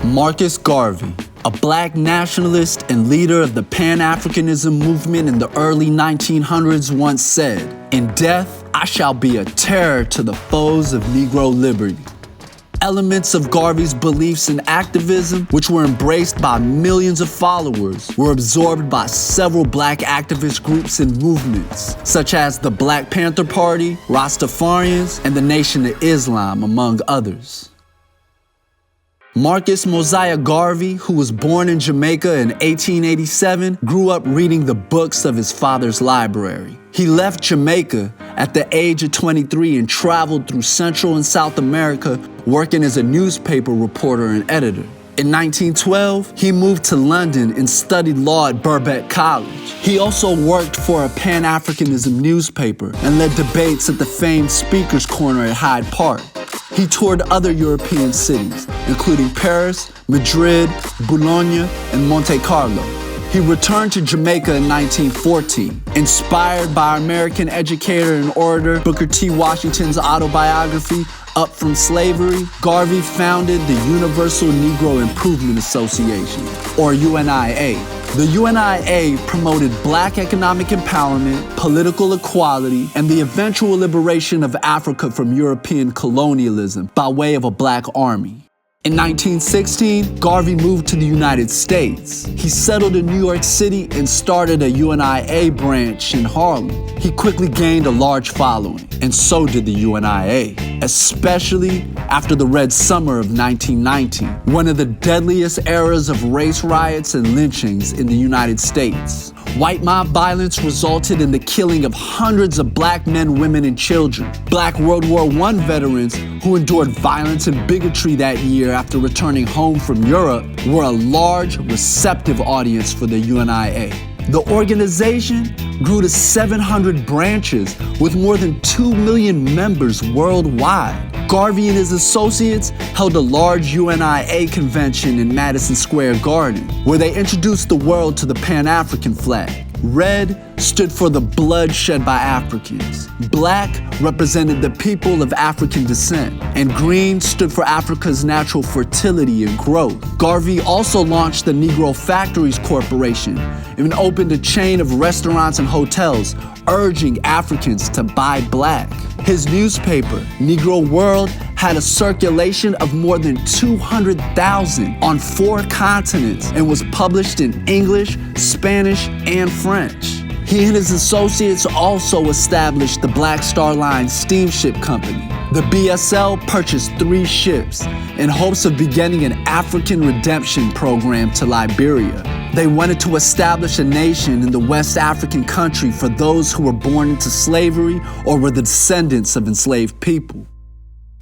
Marcus Garvey, a black nationalist and leader of the Pan-Africanism movement in the early 1900s, once said, "In death, I shall be a terror to the foes of Negro liberty." Elements of Garvey's beliefs and activism, which were embraced by millions of followers, were absorbed by several black activist groups and movements, such as the Black Panther Party, Rastafarians, and the Nation of Islam, among others. Marcus Mosiah Garvey, who was born in Jamaica in 1887, grew up reading the books of his father's library. He left Jamaica at the age of 23 and traveled through Central and South America, working as a newspaper reporter and editor. In 1912, he moved to London and studied law at Birkbeck College. He also worked for a Pan-Africanism newspaper and led debates at the famed Speaker's Corner at Hyde Park. He toured other European cities, including Paris, Madrid, Bologna, and Monte Carlo. He returned to Jamaica in 1914. Inspired by American educator and orator Booker T. Washington's autobiography, Up From Slavery, Garvey founded the Universal Negro Improvement Association, or UNIA. The UNIA promoted black economic empowerment, political equality, and the eventual liberation of Africa from European colonialism by way of a black army. In 1916, Garvey moved to the United States. He settled in New York City and started a UNIA branch in Harlem. He quickly gained a large following, and so did the UNIA, especially after the Red Summer of 1919, one of the deadliest eras of race riots and lynchings in the United States. White mob violence resulted in the killing of hundreds of black men, women, and children. Black World War I veterans who endured violence and bigotry that year after returning home from Europe were a large, receptive audience for the UNIA. The organization grew to 700 branches with more than 2 million members worldwide. Garvey and his associates held a large UNIA convention in Madison Square Garden, where they introduced the world to the Pan-African flag. Red stood for the blood shed by Africans. Black represented the people of African descent. And green stood for Africa's natural fertility and growth. Garvey also launched the Negro Factories Corporation and opened a chain of restaurants and hotels, urging Africans to buy black. His newspaper, Negro World, had a circulation of more than 200,000 on 4 continents and was published in English, Spanish, and French. He and his associates also established the Black Star Line Steamship Company. The BSL purchased 3 ships in hopes of beginning an African redemption program to Liberia. They wanted to establish a nation in the West African country for those who were born into slavery or were the descendants of enslaved people.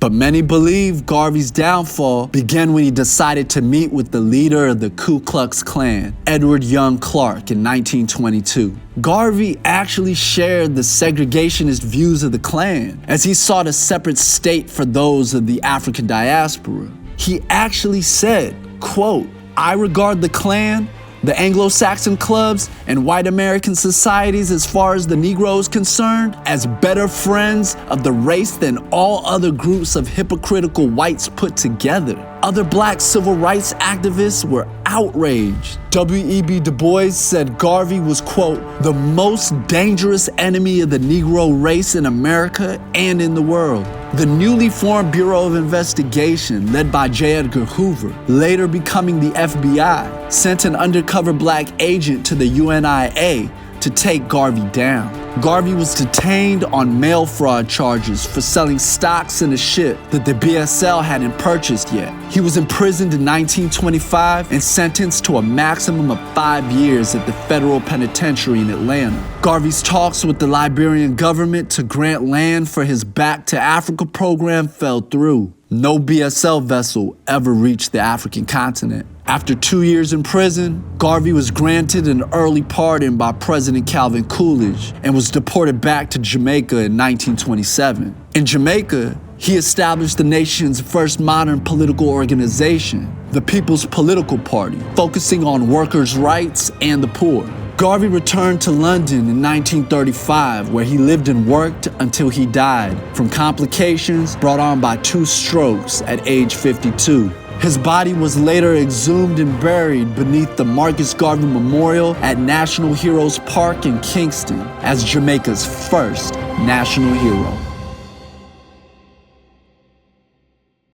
But many believe Garvey's downfall began when he decided to meet with the leader of the Ku Klux Klan, Edward Young Clark, in 1922. Garvey actually shared the segregationist views of the Klan, as he sought a separate state for those of the African diaspora. He actually said, quote, "I regard the Klan, the Anglo-Saxon clubs, and white American societies as far as the Negro is concerned, as better friends of the race than all other groups of hypocritical whites put together." Other black civil rights activists were outraged. W.E.B. Du Bois said Garvey was, quote, "the most dangerous enemy of the Negro race in America and in the world." The newly formed Bureau of Investigation, led by J. Edgar Hoover, later becoming the FBI, sent an undercover black agent to the UNIA to take Garvey down. Garvey was detained on mail fraud charges for selling stocks in a ship that the BSL hadn't purchased yet. He was imprisoned in 1925 and sentenced to a maximum of 5 years at the federal penitentiary in Atlanta. Garvey's talks with the Liberian government to grant land for his Back to Africa program fell through. No BSL vessel ever reached the African continent. After 2 years in prison, Garvey was granted an early pardon by President Calvin Coolidge and was deported back to Jamaica in 1927. In Jamaica, he established the nation's first modern political organization, the People's Political Party, focusing on workers' rights and the poor. Garvey returned to London in 1935, where he lived and worked until he died from complications brought on by 2 strokes at age 52. His body was later exhumed and buried beneath the Marcus Garvey Memorial at National Heroes Park in Kingston as Jamaica's first national hero.